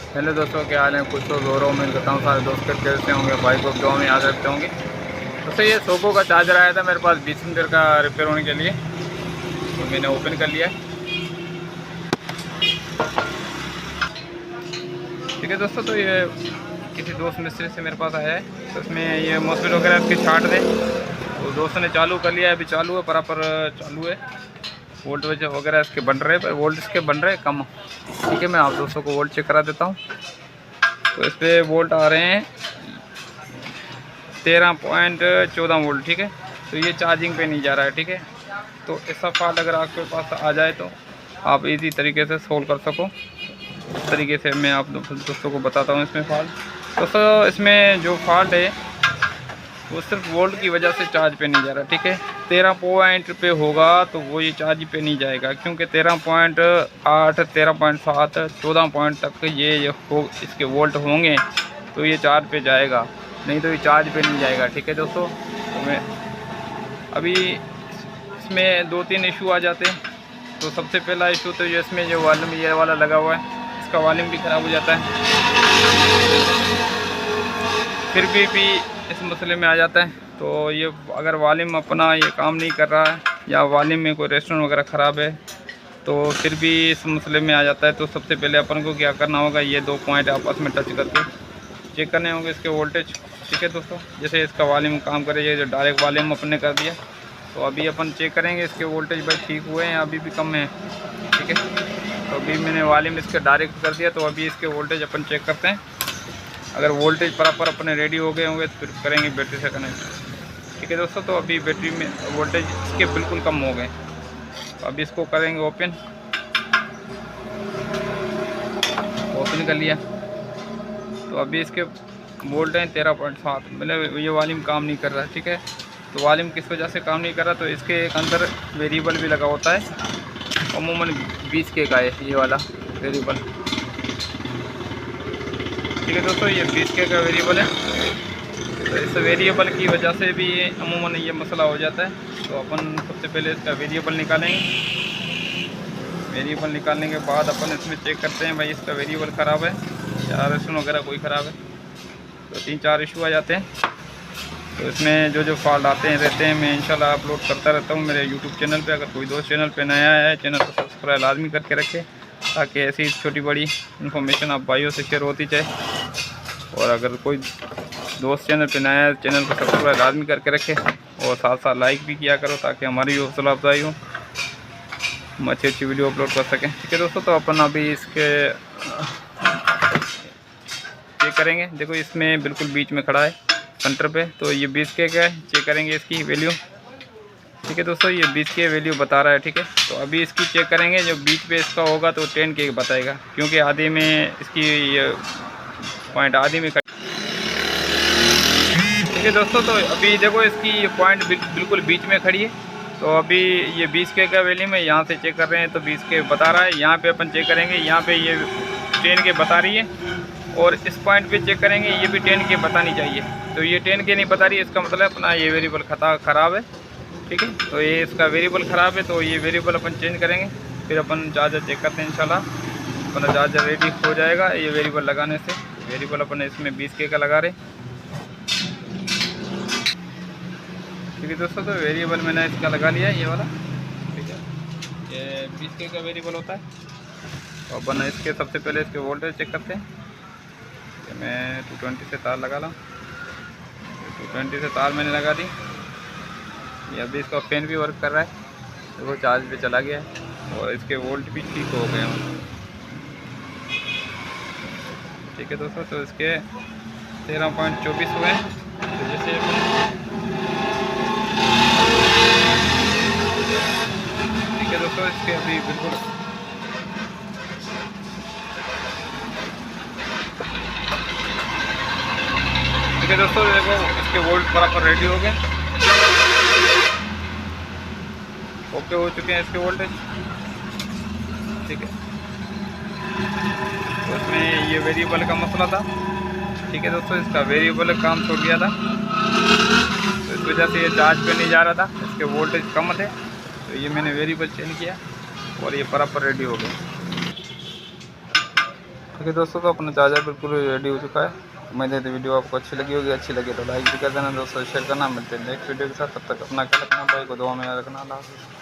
Hello दोस्तों, क्या हाल है? कुछ तो रो रहा हूँ। मैं करता हूँ सारे दोस्त कैसे होंगे, भाई को दुआ में याद रखते होंगे। तो ये सोको का चार्जर आया था मेरे पास 20 मीटर का रिपेयर होने के लिए, तो मैंने ओपन कर लिया है। ठीक है दोस्तों, तो ये किसी दोस्त मिस्त्री से मेरे पास आया है, तो इसमें ये मॉस्फेट वगैरह इसके छाट दे, तो दोस्तों ने चालू कर लिया है। अभी चालू है, बराबर चालू है। वोल्ट वगैरह इसके बन रहे हैं, वोल्ट इसके बन रहे हैं कम। ठीक है, मैं आप दोस्तों को वोल्ट चेक करा देता हूँ। तो इस पर वोल्ट आ रहे हैं 13.14 वोल्ट। ठीक है, तो ये चार्जिंग पे नहीं जा रहा है। ठीक है, तो ऐसा फॉल्ट अगर आपके पास आ जाए तो आप इजी तरीके से सोल्व कर सको, इस तरीके से मैं आप दोस्तों को बताता हूँ इसमें फॉल्ट। दोस्तों इसमें जो फॉल्ट है वो सिर्फ वोल्ट की वजह से चार्ज पे नहीं जा रहा। ठीक है, 13 पॉइंट पे होगा तो वो ये चार्ज पे नहीं जाएगा, क्योंकि 13.8, 13.7, 14 पॉइंट तक ये हो इसके वोल्ट होंगे तो ये चार्ज पे जाएगा, नहीं तो ये चार्ज पे नहीं जाएगा। ठीक है दोस्तों, तो मैं अभी इसमें 2-3 इशू आ जाते हैं। तो सबसे पहला इशू तो ये इसमें जो वॉल्यूम ये वाला लगा हुआ है, इसका वॉल्यूम भी ख़राब हो जाता है, फिर भी इस मसले में आ जाता है। तो ये अगर वॉल्यूम अपना ये काम नहीं कर रहा है या वॉल्यूम में कोई रेस्टोरेंट वगैरह ख़राब है तो फिर भी इस मसले में आ जाता है। तो सबसे पहले अपन को क्या करना होगा, ये 2 पॉइंट आपस में टच करके चेक करने होंगे इसके वोल्टेज। ठीक है दोस्तों, जैसे इसका वॉल्यूम काम करे, ये जो डायरेक्ट वॉल्यूम अपन ने कर दिया, तो अभी अपन चेक करेंगे इसके वोल्टेज भाई ठीक हुए हैं या अभी भी कम है। ठीक है, तो अभी मैंने वॉल्यूम इसका डायरेक्ट कर दिया, तो अभी इसके वोल्टेज अपन चेक करते हैं। अगर वोल्टेज बराबर अपने रेडी हो गए होंगे तो फिर करेंगे बैटरी से कनेक्ट। ठीक है दोस्तों, तो अभी बैटरी में वोल्टेज इसके बिल्कुल कम हो गए, तो अभी इसको करेंगे ओपन कर लिया। तो अभी इसके वोल्ट हैं 13.7, मतलब ये वॉल्यूम काम नहीं कर रहा है। ठीक है, तो वॉल्यूम किस वजह से काम नहीं कर रहा, तो इसके एक अंदर वेरिएबल भी लगा होता है, अमूमन 20 के का है ये वाला वेरिएबल। ठीक है दोस्तों, ये 20 के का वेरिएबल है, तो इस वेरिएबल की वजह से भी अमूमन ये मसला हो जाता है। तो अपन सबसे पहले इसका वेरिएबल निकालेंगे। वेरिएबल निकालने के बाद अपन इसमें चेक करते हैं भाई इसका वेरिएबल ख़राब है या रेशन वगैरह कोई ख़राब है। तो 3-4 इशू आ जाते हैं। तो इसमें जो फॉल्ट आते हैं रहते हैं, मैं इंशाल्लाह अपलोड करता रहता हूँ मेरे यूट्यूब चैनल पे। अगर कोई दोस्त चैनल पे नया है, चैनल को सब्सक्राइब लाजमी करके रखे, ताकि ऐसी छोटी बड़ी इन्फॉर्मेशन आप भाइयों से शेयर होती जाए। और अगर कोई दोस्त चैनल पे नया है, चैनल को सब्सक्राइब लाजमी करके रखे और साथ साथ लाइक भी किया करो, ताकि हमारी भी हौसला अफजाई हो, हम अच्छी वीडियो अपलोड कर सकें। ठीक है दोस्तों, तो अपन अभी इसके चेक करेंगे। देखो इसमें बिल्कुल बीच में खड़ा है सेंटर पे, तो ये 20 के का है। चेक करेंगे इसकी वैल्यू। ठीक है दोस्तों, ये 20 के वैल्यू बता रहा है। ठीक है, तो अभी इसकी चेक करेंगे। जो बीच पे इसका होगा तो 10 के बताएगा, क्योंकि आधे में इसकी ये पॉइंट आधे में। ठीक है दोस्तों, तो अभी देखो इसकी ये पॉइंट बिल्कुल बीच में खड़ी है। तो अभी ये 20 के का वैल्यू में यहाँ से चेक कर रहे हैं, तो 20 के बता रहा है। यहाँ पे अपन चेक करेंगे, यहाँ पे ये 10 के बता रही है, और इस पॉइंट पे चेक करेंगे, ये भी 10 के बतानी चाहिए। तो ये 10 के नहीं बता रही है, इसका मतलब अपना ये वेरिएबल ख़राब है। ठीक है, तो ये इसका वेरिएबल ख़राब है, तो ये वेरिएबल अपन चेंज करेंगे, फिर अपन चार्जर चेक करते हैं। इंशाल्लाह अपना चार्जर रेडी हो जाएगा ये वेरिएबल लगाने से। वेरिएबल अपन इसमें 20 के का लगा रहे। ठीक है दोस्तों, तो वेरिएबल मैंने इसका लगा लिया है, ये वाला। ठीक है, ये 20 के का वेरिएबल होता है। तो अपन इसके सबसे पहले इसके वोल्टेज चेक करते हैं। मैं 220 से तार लगा ला, 220 से तार मैंने लगा दी। ये अभी इसका फैन भी वर्क कर रहा है, देखो चार्ज पे चला गया है, और इसके वोल्ट भी ठीक हो गए हैं। ठीक है दोस्तों, तो इसके 13.24 हुए हैं। तो जैसे ठीक है दोस्तों, इसके अभी बिल्कुल ठीक है दोस्तों, देखो इसके वोल्ट बराबर रेडी हो गए, ओके हो चुके हैं इसके वोल्टेज। ठीक है, तो इसमें ये वेरिएबल का मसला था। ठीक है दोस्तों, इसका वेरिएबल काम छोड़ गया था, तो इस वजह से ये चार्ज पे नहीं जा रहा था, इसके वोल्टेज कम थे। तो ये मैंने वेरिएबल चेंज किया और ये बराबर रेडी हो गया। देखिए दोस्तों, तो अपना चार्जर बिल्कुल रेडी हो चुका है। उम्मीद है वीडियो आपको अच्छी लगी होगी। अच्छी लगी तो लाइक भी कर देना दोस्तों, शेयर करना। मिलते हैं नेक्स्ट वीडियो के साथ, तब तक अपना ख्याल रखना, भाई को दुआ में याद रखना। अल्लाह हाफ़िज़।